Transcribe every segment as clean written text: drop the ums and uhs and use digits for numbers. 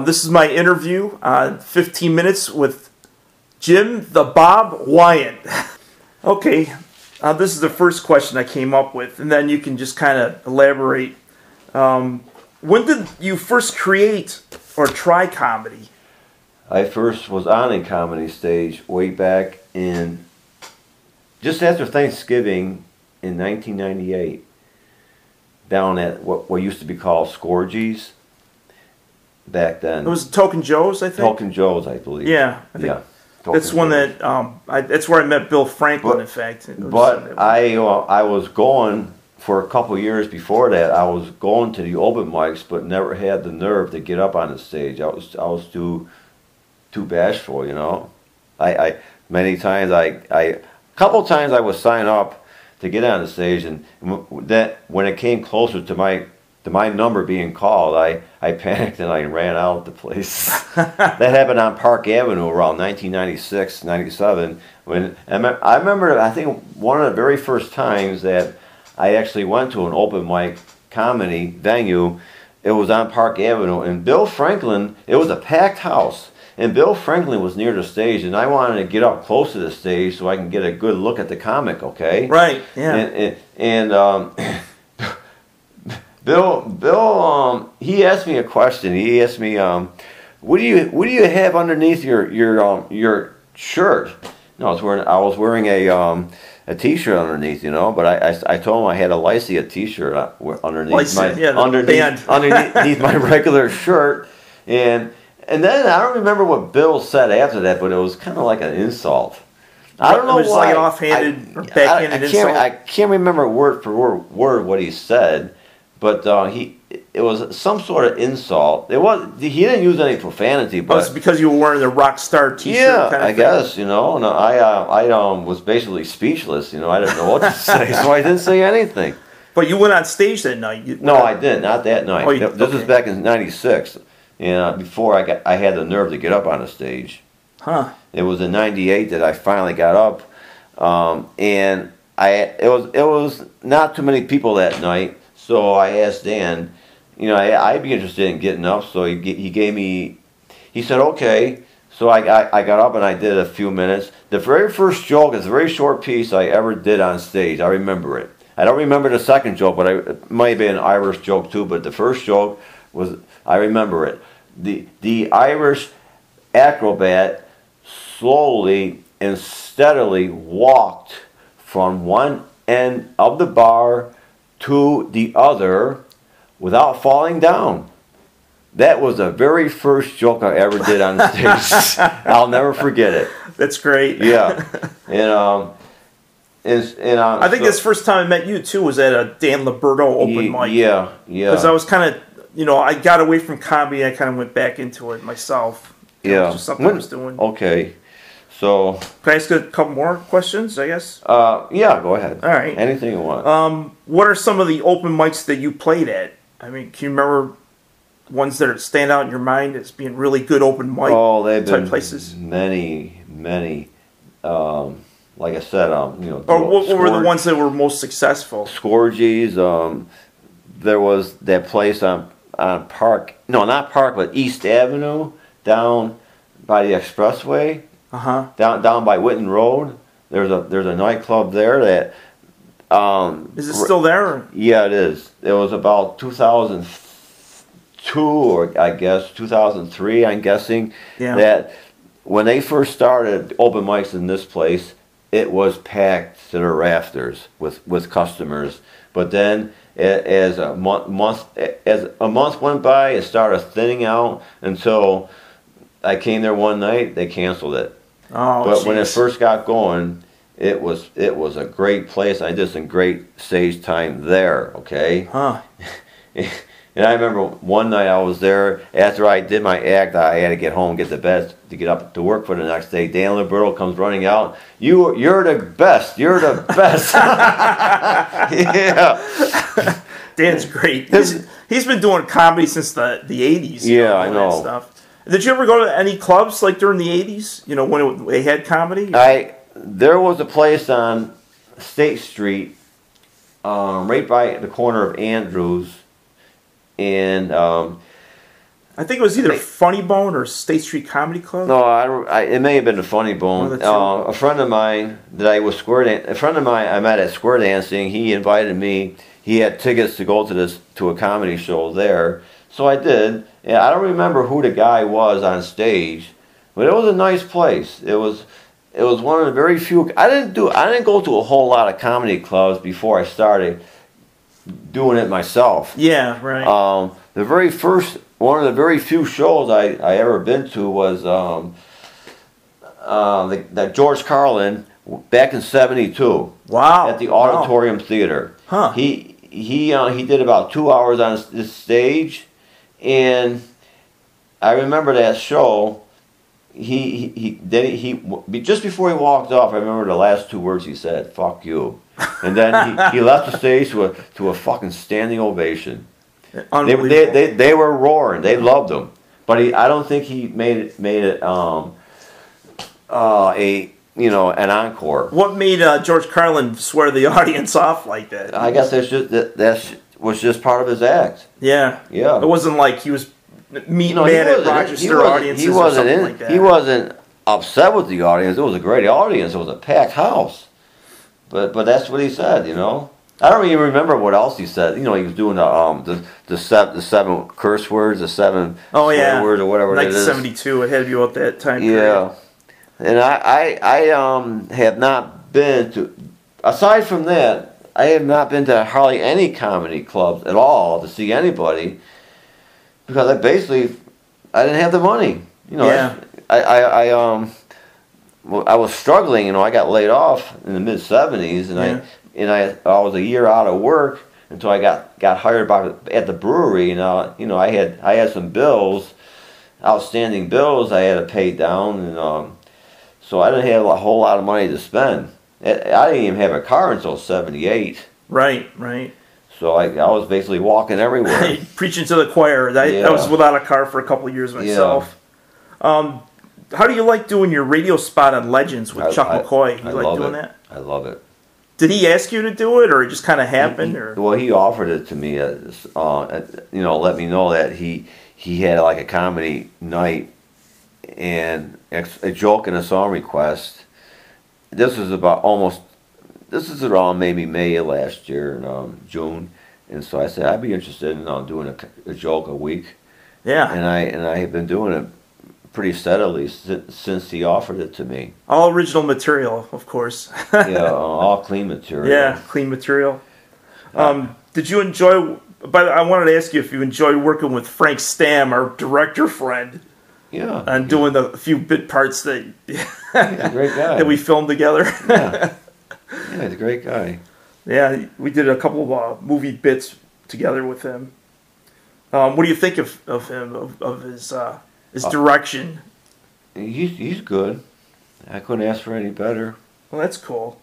This is my interview on 15 Minutes with Jim the Bob Wyand. Okay, this is the first question I came up with, and then you can just kind of elaborate. When did you first create or try comedy? I first was on a comedy stage way back in, just after Thanksgiving in 1998, down at what used to be called Scorgies back then. It was Token Joe's, I think? Token Joe's, I believe. Yeah, I think. Yeah. That's one that, that's where I met Bill Franklin, in fact. But I was going, for a couple years before that, I was going to the open mics, but never had the nerve to get up on the stage. I was too bashful, you know. Many times a couple times I would sign up to get on the stage, and that when it came closer to my number being called, I panicked and I ran out of the place. That happened on Park Avenue around 1996, 97. I remember, I think one of the very first times that I actually went to an open mic comedy venue, it was on Park Avenue, and Bill Franklin, it was a packed house, and Bill Franklin was near the stage, and I wanted to get up close to the stage so I can get a good look at the comic, okay? Right, yeah. Bill, he asked me a question. He asked me, "What do you have underneath your shirt?" No, I was wearing a T-shirt underneath, you know. But I told him I had a Lycia T-shirt underneath underneath my regular shirt, and then I don't remember what Bill said after that, but it was kind of like an insult. I don't know why. It was like an offhanded or backhanded insult. I can't remember word for word what he said. But it was some sort of insult. He didn't use any profanity. But it's because you were wearing the rock star T-shirt. Yeah, kind of I guess, you know. No, I was basically speechless. You know, I didn't know what to say, so I didn't say anything. But you went on stage that night. No, I didn't. Not that night. Oh, this was back in '96, and before I had the nerve to get up on the stage. Huh. It was in '98 that I finally got up, and it was not too many people that night. So I asked Dan, you know, I'd be interested in getting up. So he gave me, he said, okay. So I got up and I did a few minutes. The very first joke is a very short piece I ever did on stage. I remember it. I don't remember the second joke, but it might have been an Irish joke too. But the first joke was, I remember it. The Irish acrobat slowly and steadily walked from one end of the bar to the other without falling down. That was the very first joke I ever did on stage. I'll never forget it. That's great. Yeah, and I think this first time I met you too was at a Dan Liberto open mic. Yeah. Because I was kind of, you know, I got away from comedy. I kind of went back into it myself. Yeah, it was just something I was doing. Okay. So, can I ask a couple more questions, I guess? Yeah, go ahead. All right. Anything you want. What are some of the open mics that you played at? I mean, can you remember ones that stand out in your mind as being really good open mic type places? Many. Like I said, you know. Or what were the ones that were most successful? Scorgies. There was that place on Park. No, not Park, but East Avenue down by the expressway. Down by Whitten Road, there's a nightclub there that. Is it still there? Yeah, it is. It was about 2002 or I guess 2003. I'm guessing that when they first started open mics in this place, it was packed to the rafters with customers. But then, as a month went by, it started thinning out until I came there one night. They canceled it. Oh, but when it first got going, it was a great place. I did some great stage time there. Okay. Huh. And I remember one night I was there. After I did my act, I had to get home, get to bed, to get up to work for the next day. Dan Liberto comes running out. You're the best. You're the best. Yeah. Dan's great. He's been doing comedy since the 80s. Yeah, I know. Stuff. Did you ever go to any clubs like during the 80s? You know, when they had comedy? There was a place on State Street, right by the corner of Andrews, and I think it was either Funny Bone or State Street Comedy Club. No, it may have been the Funny Bone. A friend of mine that I was a friend of mine I met at square dancing. He invited me. He had tickets to go to a comedy show there, so I did. And I don't remember who the guy was on stage, but it was a nice place. It was one of the very few. I didn't go to a whole lot of comedy clubs before I started doing it myself. Yeah, right. The very first. One of the very few shows I ever been to was that George Carlin back in '72. Wow! At the Auditorium Theater. Huh? He did about 2 hours on this stage, and I remember that show. He just before he walked off, I remember the last 2 words he said, "Fuck you," and then he left the stage to a fucking standing ovation. They were roaring. They loved him, but I don't think he made it an encore. What made George Carlin swear the audience off like that? I guess that was just part of his act. Yeah. Yeah. It wasn't like he was mad at Rochester audiences or something like that. He wasn't upset with the audience. It was a great audience. It was a packed house. But that's what he said. I don't even remember what else he said. He was doing the 7 curse words, the 7 swear words, or whatever it is. 1972, it had to be about that time period. And I have not been to, aside from that, I have not been to hardly any comedy clubs at all to see anybody, because I didn't have the money. I was struggling. I got laid off in the mid '70s, and I was a year out of work until I got hired at the brewery. And I had some bills, outstanding bills I had to pay down, and so I didn't have a whole lot of money to spend. I didn't even have a car until '78. Right. So I was basically walking everywhere. Preaching to the choir. I was without a car for a couple of years myself. Yeah. How do you like doing your radio spot on Legends with Chuck McCoy? You like doing that? I love it. Did he ask you to do it, or it just kind of happened? Well, he offered it to me. Let me know that he had like a comedy night and a joke and a song request. This is around maybe May of last year, June, and so I said I'd be interested in doing a joke a week. Yeah. And I have been doing it pretty steadily since he offered it to me. All original material, of course. Yeah, all clean material. Yeah, clean material. Did you enjoy? But I wanted to ask you if you enjoyed working with Frank Stamm, our director friend. Yeah. And doing the few bit parts that he's a great guy. that we filmed together. Yeah, he's a great guy. Yeah, we did a couple of movie bits together with him. What do you think of him, of his direction? He's good. I couldn't ask for any better. Well, that's cool.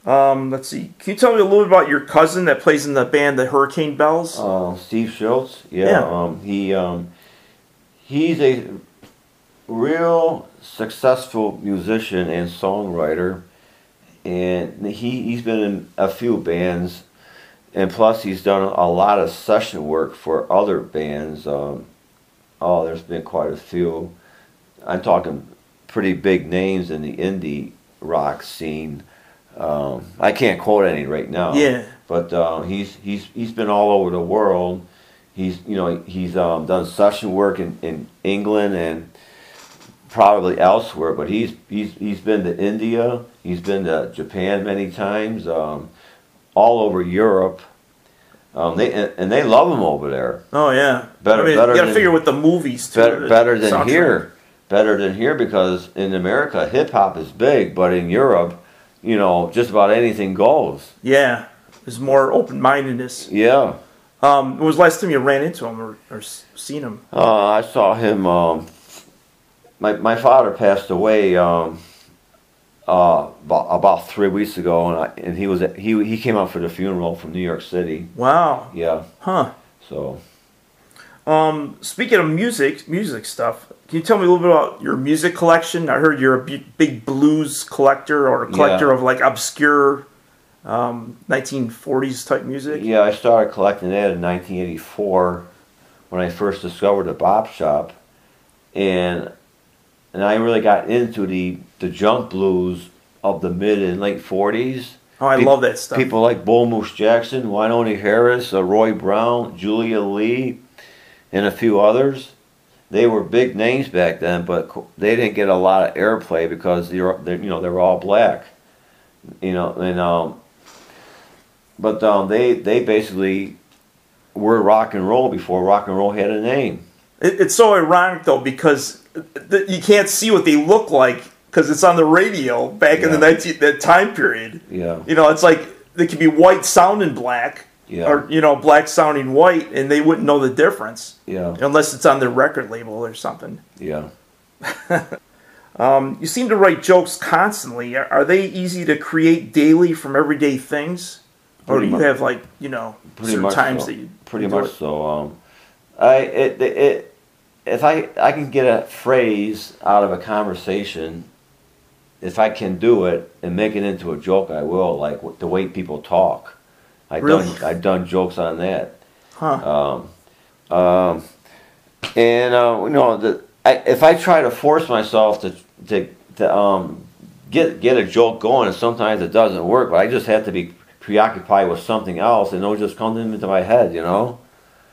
Let's see. Can you tell me a little bit about your cousin that plays in the band, the Hurricane Bells? Steve Schultz. Yeah. He's a real successful musician and songwriter, and he's been in a few bands, and plus he's done a lot of session work for other bands. There's been quite a few. I'm talking pretty big names in the indie rock scene. I can't quote any right now. Yeah. But he's been all over the world. He's done session work in England and probably elsewhere. But he's been to India. He's been to Japan many times. All over Europe. They love him over there. Oh yeah. Better you got to than, figure with the movies too. Better than here. Better than here, because in America hip hop is big, but in Europe, just about anything goes. Yeah. There's more open-mindedness. Yeah. When was the last time you ran into him or seen him? I saw him. My father passed away about 3 weeks ago, and he came out for the funeral from New York City. Wow. Yeah. Huh. So. Speaking of music stuff, can you tell me a little bit about your music collection? I heard you're a big blues collector, or a collector of like obscure 1940s type music. Yeah, I started collecting that in 1984 when I first discovered the bop shop, and I really got into the junk blues of the mid and late 40s. Oh, I love that stuff. People like Bull Moose Jackson, Wyand Harris, Roy Brown, Julia Lee, and a few others. They were big names back then, but they didn't get a lot of airplay because they were all black, but they basically were rock and roll before rock and roll had a name. It's so ironic though, because you can't see what they look like because it's on the radio back in that time period. Yeah, it's like they could be white sounding black. Yeah. Or, black sounding white, and they wouldn't know the difference. Yeah. Unless it's on their record label or something. Yeah. You seem to write jokes constantly. Are they easy to create daily from everyday things? Or do you have, like, certain times that you Pretty much so. If I can get a phrase out of a conversation, if I can do it and make it into a joke, I will, like the way people talk. I've done jokes on that. Huh. If I try to force myself to get a joke going, and sometimes it doesn't work, but I just have to be preoccupied with something else, and it'll just come into my head,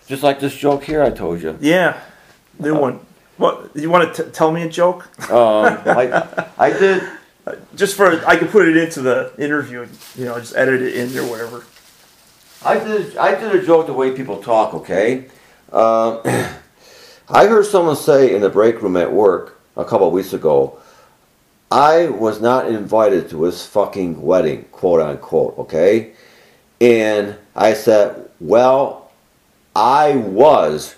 Just like this joke here I told you. Yeah. New one. What, you want to tell me a joke? I did. I could put it into the interview, just edit it in or whatever. I did a joke the way people talk, okay? I heard someone say in the break room at work a couple of weeks ago, I was not invited to his fucking wedding, quote unquote, okay? And I said, well, I was,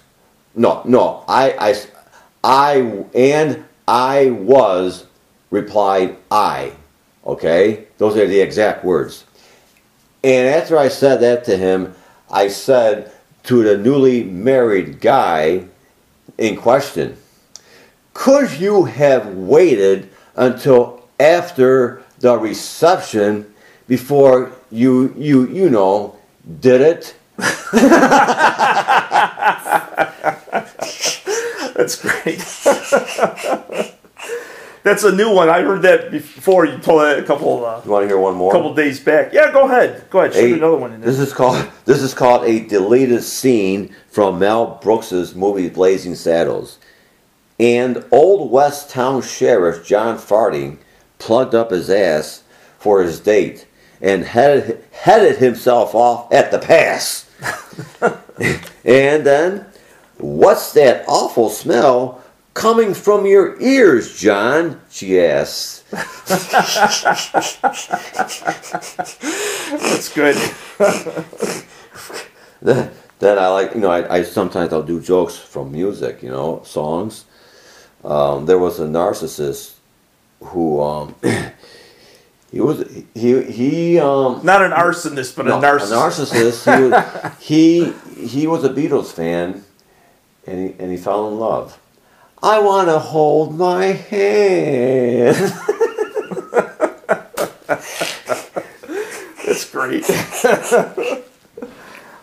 I was, replied I, okay? Those are the exact words. And after I said that to him, I said to the newly married guy in question, could you have waited until after the reception before you did it? That's great. That's a new one. I heard that before. You told that a couple. You want to hear one more? A couple days back. Yeah, go ahead. Go ahead. Shoot another one in there. This is called a deleted scene from Mel Brooks's movie Blazing Saddles. And Old West Town Sheriff John Farthing plugged up his ass for his date and headed himself off at the pass. And then, what's that awful smell coming from your ears, John? She asks. That's good. Then I like, I sometimes I'll do jokes from music, songs. There was a narcissist who he was not an arsonist, but a narcissist. A narcissist. He was a Beatles fan, and he fell in love. I want to hold my hand. That's great.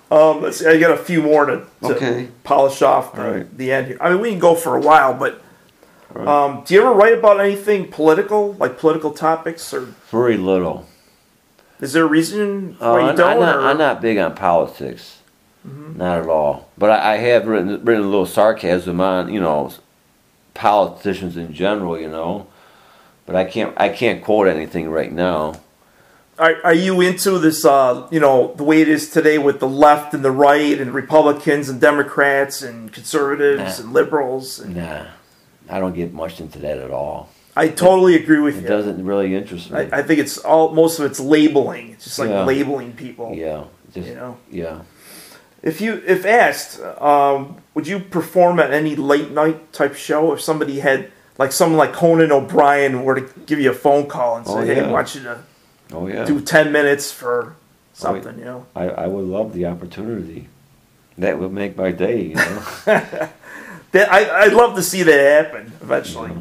Let's see, I got a few more to polish off the end here. I mean, we can go for a while, but do you ever write about anything political, like political topics? Or very little. Is there a reason why you don't? I'm not big on politics. Mm-hmm. Not at all. But I have written a little sarcasm on, politicians in general, but I can't quote anything right now. Are you into this, the way it is today with the left and the right and Republicans and Democrats and conservatives and liberals? Nah, I don't get much into that at all. I totally agree with you. It doesn't really interest me. I think it's most of it's labeling. It's just like labeling people. Yeah. Yeah. If asked, would you perform at any late night type show if somebody had, like someone like Conan O'Brien were to give you a phone call and say, hey, I want you to do 10 minutes for something, I would love the opportunity. That would make my day, I'd love to see that happen eventually.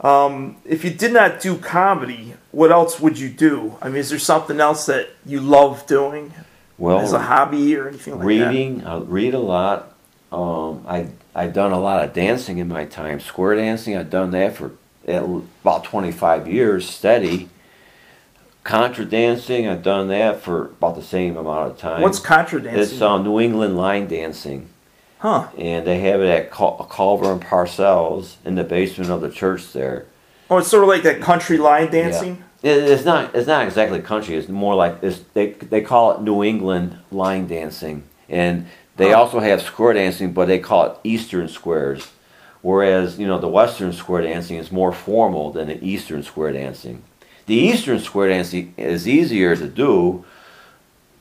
Yeah. If you did not do comedy, what else would you do? I mean, is there something else that you love doing? Well, as a hobby or anything like that? Reading. I read a lot. I've done a lot of dancing in my time. Square dancing, I've done that for about 25 years, steady. Contra dancing, I've done that for about the same amount of time. What's contra dancing? It's New England line dancing. Huh. And they have it at Culver and Parcells in the basement of the church there. Oh, it's sort of like that country line dancing? Yeah. It's not exactly country. It's more like they call it New England line dancing. And they also have square dancing, but they call it Eastern squares. Whereas, the Western square dancing is more formal than the Eastern square dancing. The Eastern square dancing is easier to do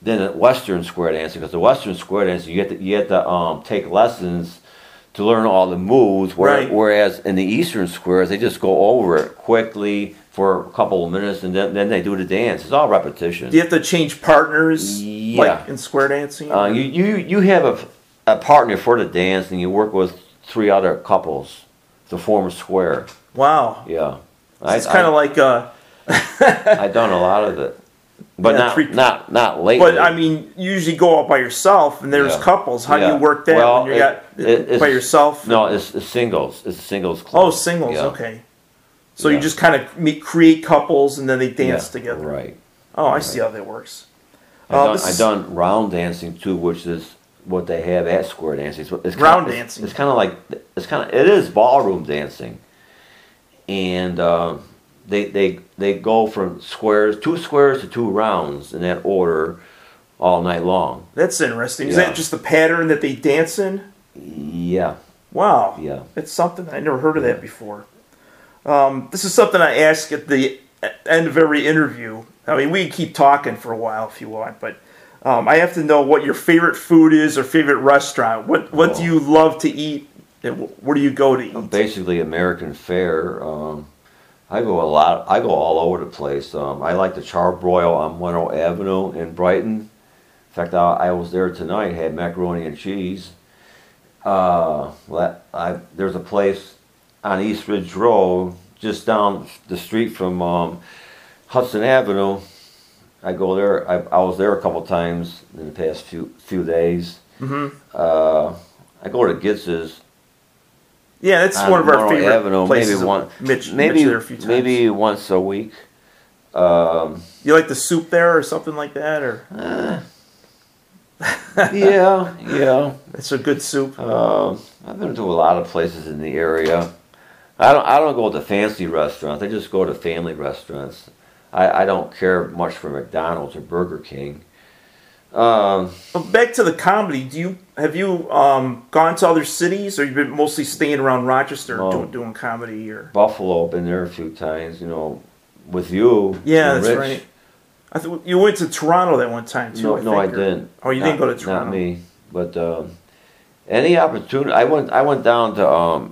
than the Western square dancing, because the Western square dancing you have to take lessons to learn all the moves. Whereas in the Eastern squares, they just go over it quickly for a couple of minutes, and then they do the dance. It's all repetition. Do you have to change partners like in square dancing? You have a partner for the dance, and you work with 3 other couples to form a square. Wow. Yeah. It's kind of like... I've done a lot of it. But not lately. But, I mean, you usually go out by yourself, and there's couples. How do you work that when you're by yourself? No, it's singles. It's a singles club. Oh, singles, okay. So you just kind of create couples, and then they dance together. Right. Oh, I see how that works. I've done round dancing, too, which is what they have at square dancing. It's round dancing. It's kind of like, it is ballroom dancing. And they go from 2 squares to 2 rounds in that order all night long. That's interesting. Is that just the pattern that they dance in? Yeah. Wow. Yeah. It's something. I never heard of that before. This is something I ask at the end of every interview. I mean, we can keep talking for a while if you want, but I have to know what your favorite food is or favorite restaurant. What do you love to eat? And where do you go to eat? Basically, American fare. I go all over the place. I like the charbroil on Monroe Avenue in Brighton. In fact, I was there tonight. Had macaroni and cheese. There's a place on East Ridge Road, just down the street from Hudson Avenue. I go there. I was there a couple times in the past few days. Mm-hmm. I go to Gitz's. Yeah, that's one of our favorite Avenue, places. Maybe there a few times. Maybe once a week. You like the soup there or something like that, or? Yeah. It's a good soup. I've been to a lot of places in the area. I don't go to fancy restaurants. I just go to family restaurants. I don't care much for McDonald's or Burger King. Back to the comedy. Have you gone to other cities, or you've been mostly staying around Rochester doing comedy? Or Buffalo, been there a few times. With you. Yeah, that's right. I thought you went to Toronto that one time too. No, I didn't. Oh, you didn't go to Toronto. Not me, but any opportunity. I went down to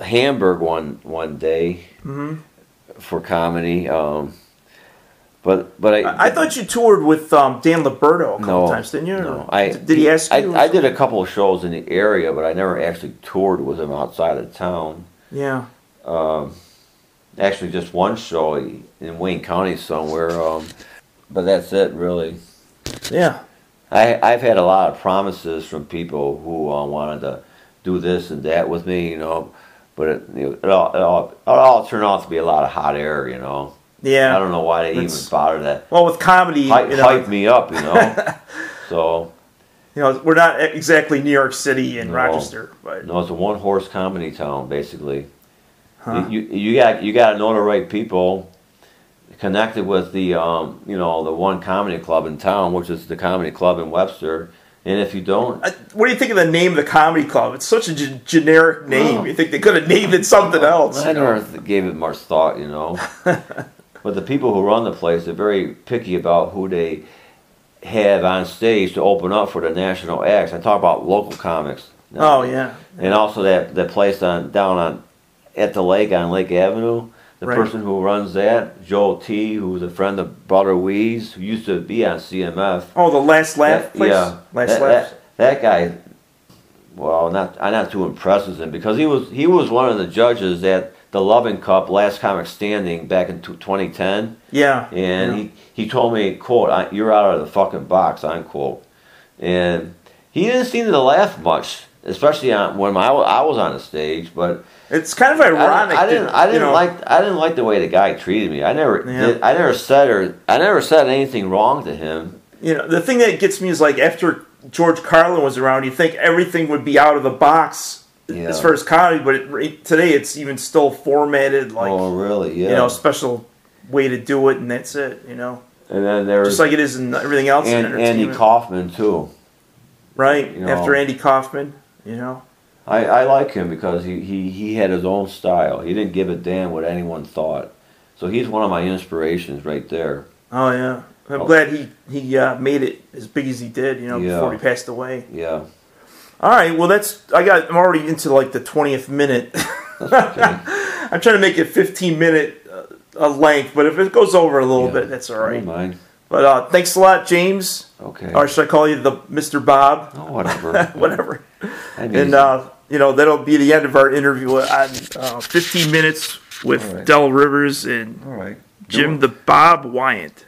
Hamburg one day for comedy. But I thought you toured with Dan Liberto a couple times, didn't you? No, did he ask you? I did a couple of shows in the area, but I never actually toured with him outside of town. Yeah. Actually, just one show in Wayne County somewhere, but that's it, really. Yeah. I've had a lot of promises from people who wanted to do this and that with me, but it all turned out to be a lot of hot air, Yeah. I don't know why they even bothered that. Well, with comedy, hype me up, So. We're not exactly New York City and Rochester, but no, it's a one-horse comedy town, basically. Huh. You got to know the right people, connected with the the one comedy club in town, which is the Comedy Club in Webster. And if you don't, what do you think of the name of the comedy club? It's such a generic name. You think they could have named it something else? I never gave it much thought, But the people who run the place are very picky about who they have on stage to open up for the national acts. I talk about local comics. Oh yeah. And also that place down at the lake on Lake Avenue. The person who runs that, Joel T., who's a friend of Brother Weeze, who used to be on CMF. Oh, the Last Laugh place? Yeah. That guy, well, I'm not too impressed with him, because he was one of the judges at the Loving Cup, Last Comic Standing, back in 2010. Yeah. And he told me, quote, "You're out of the fucking box," unquote. And He didn't seem to laugh much, especially when I was on the stage. But it's kind of ironic. I didn't like the way the guy treated me. I never said anything wrong to him. You know, the thing that gets me is like after George Carlin was around, you think everything would be out of the box as far as comedy, but today it's even still formatted like, oh really? Yeah. You know, special way to do it, and that's it. You know, and then there's just like it is in everything else. And in entertainment. Andy Kaufman too. Right, you know, after Andy Kaufman, you know. I like him because he had his own style. He didn't give a damn what anyone thought. So he's one of my inspirations right there. Oh yeah, I'm glad he made it as big as he did. You know, before he passed away. Yeah. All right, well I'm already into like the 20th minute. That's okay. I'm trying to make it 15-minute length, but if it goes over a little bit, that's all right. Never mind. But thanks a lot, James. Okay. Or should I call you the Mr. Bob? Oh, whatever. Whatever. And you know, that'll be the end of our interview on 15 minutes with Del Rivers and Jim the Bob Wyand.